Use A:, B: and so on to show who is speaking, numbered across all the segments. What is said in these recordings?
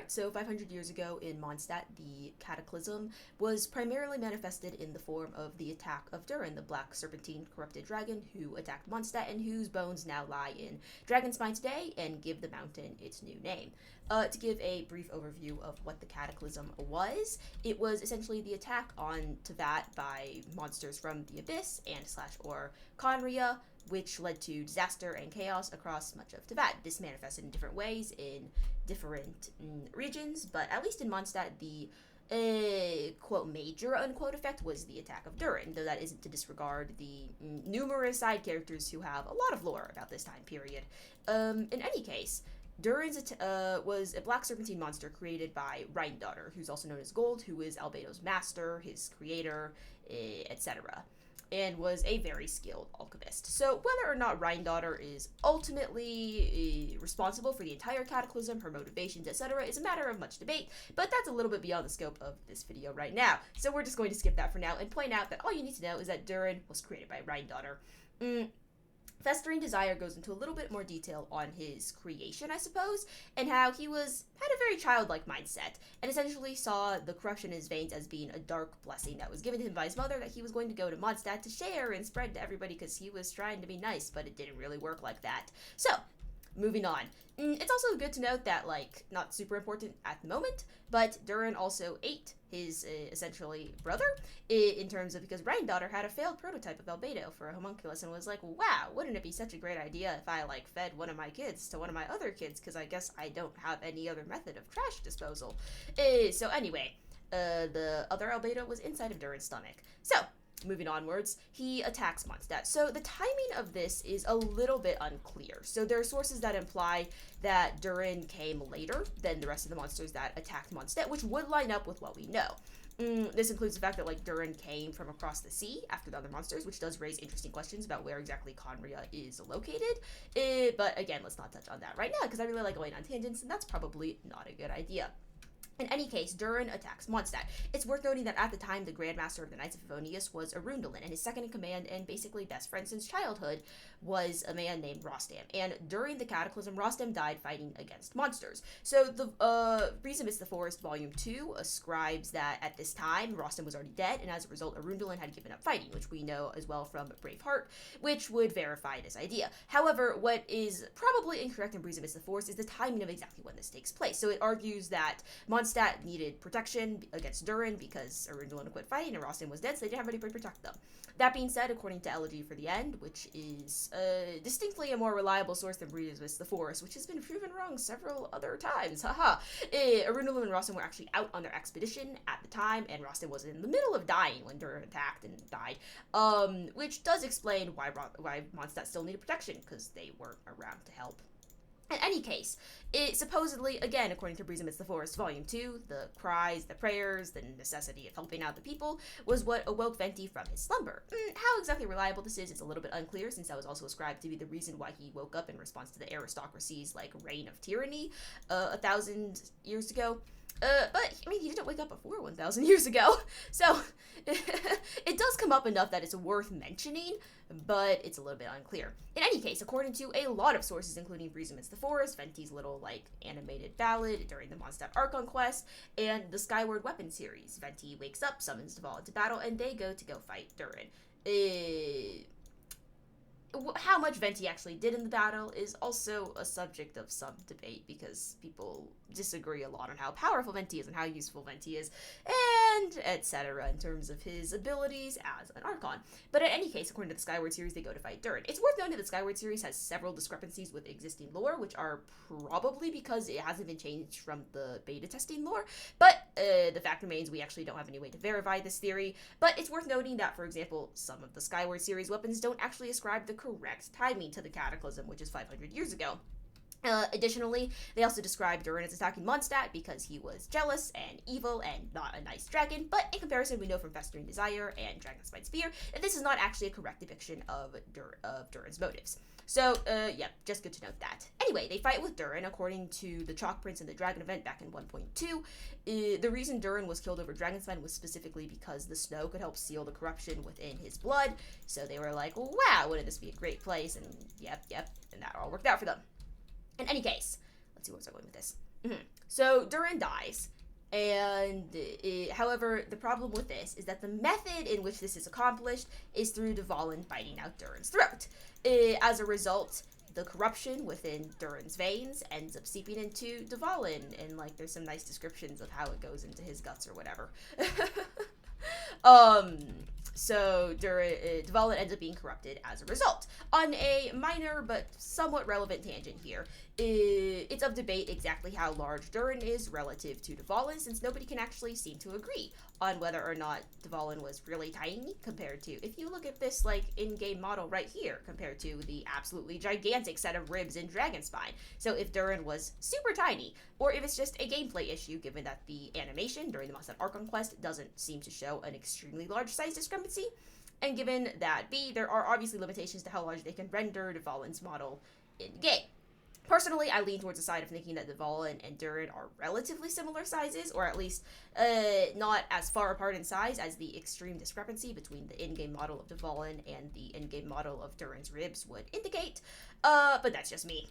A: Alright, so 500 years ago in Mondstadt, the Cataclysm was primarily manifested in the form of the attack of Durin, the black serpentine corrupted dragon who attacked Mondstadt and whose bones now lie in Dragonspine today and give the mountain its new name. To give a brief overview of what the Cataclysm was, it was essentially the attack on Teyvat by monsters from the Abyss and /or Khaenri'ah, which led to disaster and chaos across much of Teyvat. This manifested in different ways in different regions, but at least in Mondstadt, the quote major unquote effect was the attack of Durin, though that isn't to disregard the numerous side characters who have a lot of lore about this time period. In any case, Durin was a black serpentine monster created by Rhinedottir, who's also known as Gold, who is Barbatos' master, his creator, etc., and was a very skilled alchemist. So whether or not Rhinedottir is ultimately responsible for the entire Cataclysm, her motivations, etc., is a matter of much debate, but that's a little bit beyond the scope of this video right now. So we're just going to skip that for now and point out that all you need to know is that Durin was created by Rhinedottir. Festering Desire goes into a little bit more detail on his creation, I suppose, and how he had a very childlike mindset, and essentially saw the corruption in his veins as being a dark blessing that was given to him by his mother that he was going to go to Mondstadt to share and spread to everybody because he was trying to be nice, but it didn't really work like that. So, moving on. It's also good to note that, not super important at the moment, but Durin also ate his, essentially, brother, in terms of, because Rhinedottir had a failed prototype of Albedo for a homunculus and was like, wow, wouldn't it be such a great idea if I, fed one of my kids to one of my other kids, because I guess I don't have any other method of trash disposal. So anyway, the other Albedo was inside of Durin's stomach. So, moving onwards, he attacks Mondstadt. So the timing of this is a little bit unclear. So there are sources that imply that Durin came later than the rest of the monsters that attacked Mondstadt, which would line up with what we know. This includes the fact that Durin came from across the sea after the other monsters, which does raise interesting questions about where exactly Khaenri'ah is located. But again, let's not touch on that right now because I really like going on tangents, and that's probably not a good idea. In any case, Durin attacks Mondstadt. It's worth noting that at the time, the Grandmaster of the Knights of Favonius was Dvalin, and his second in command and basically best friend since childhood was a man named Rostam. And during the Cataclysm, Rostam died fighting against monsters. So the Reason Amidst the Forest Volume 2 ascribes that at this time, Rostam was already dead, and as a result, Dvalin had given up fighting, which we know as well from Braveheart, which would verify this idea. However, what is probably incorrect in Reason Amidst the Forest is the timing of exactly when this takes place. So it argues that Mondstadt needed protection against Durin because Dvalin quit fighting and Rostam was dead, so they didn't have anybody to protect them. That being said, according to Elegy for the End, which is distinctly a more reliable source than Reason Amidst the Forest, which has been proven wrong several other times, Dvalin and Rostam were actually out on their expedition at the time, and Rostam was in the middle of dying when Durin attacked and died, which does explain why Mondstadt still needed protection, because they weren't around to help. In any case, it supposedly, again, according to Reason Amidst the Forest Volume 2, the cries, the prayers, the necessity of helping out the people was what awoke Venti from his slumber. How exactly reliable this is a little bit unclear, since that was also ascribed to be the reason why he woke up in response to the aristocracy's, reign of tyranny 1,000 years ago. But, he didn't wake up before 1,000 years ago, so it does come up enough that it's worth mentioning, but it's a little bit unclear. In any case, according to a lot of sources, including Reason Amidst the Forest, Venti's little, animated ballad during the Mondstadt Archon quest, and the Skyward Weapon series, Venti wakes up, summons Dvalin into battle, and they go fight Durin. How much Venti actually did in the battle is also a subject of some debate because people disagree a lot on how powerful Venti is and how useful Venti is, and etc. in terms of his abilities as an Archon. But in any case, according to the Skyward series, they go to fight Durin. It's worth noting that the Skyward series has several discrepancies with existing lore, which are probably because it hasn't been changed from the beta testing lore, but the fact remains we actually don't have any way to verify this theory. But it's worth noting that, for example, some of the Skyward series weapons don't actually ascribe the correct timing to the Cataclysm, which is 500 years ago. Additionally, they also describe Durin as attacking Mondstadt because he was jealous and evil and not a nice dragon, but in comparison, we know from Festering Desire and Dragonspine Spear that this is not actually a correct depiction of Durin's motives. So, yeah, just good to note that. Anyway, they fight with Durin. According to the Chalk Prince and the Dragon event back in 1.2, the reason Durin was killed over Dragonspine was specifically because the snow could help seal the corruption within his blood, so they were like, wow, wouldn't this be a great place? And yep, and that all worked out for them. In any case, let's see where I was going with this. So Durin dies. And however, the problem with this is that the method in which this is accomplished is through Dvalin biting out Durin's throat. As a result, the corruption within Durin's veins ends up seeping into Dvalin, and like there's some nice descriptions of how it goes into his guts or whatever. So Dvalin ends up being corrupted as a result. On a minor but somewhat relevant tangent here, it's of debate exactly how large Durin is relative to Dvalin, since nobody can actually seem to agree on whether or not Dvalin was really tiny compared to, if you look at this like in-game model right here, compared to the absolutely gigantic set of ribs in Dragonspine. So if Durin was super tiny, or if it's just a gameplay issue, given that the animation during the Mondstadt Archon quest doesn't seem to show an extremely large size discrepancy, and given that B, there are obviously limitations to how large they can render Dvalin's model in-game. Personally, I lean towards the side of thinking that Dvalin and Durin are relatively similar sizes, or at least not as far apart in size as the extreme discrepancy between the in-game model of Dvalin and the in-game model of Durin's ribs would indicate, but that's just me.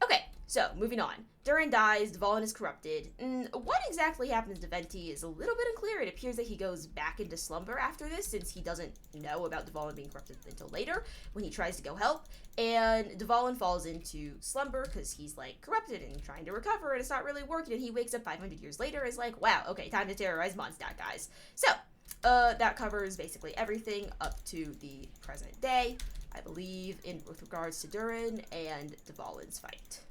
A: Okay, so moving on. Durin dies, Dvalin is corrupted. What exactly happens to Venti is a little bit unclear. It appears that he goes back into slumber after this, since he doesn't know about Dvalin being corrupted until later, when he tries to go help, and Dvalin falls into slumber because he's like corrupted and trying to recover, and it's not really working, and he wakes up 500 years later and is like, wow, okay, time to terrorize Mondstadt, guys. So, that covers basically everything up to the present day, I believe, with regards to Durin and Dvalin's fight.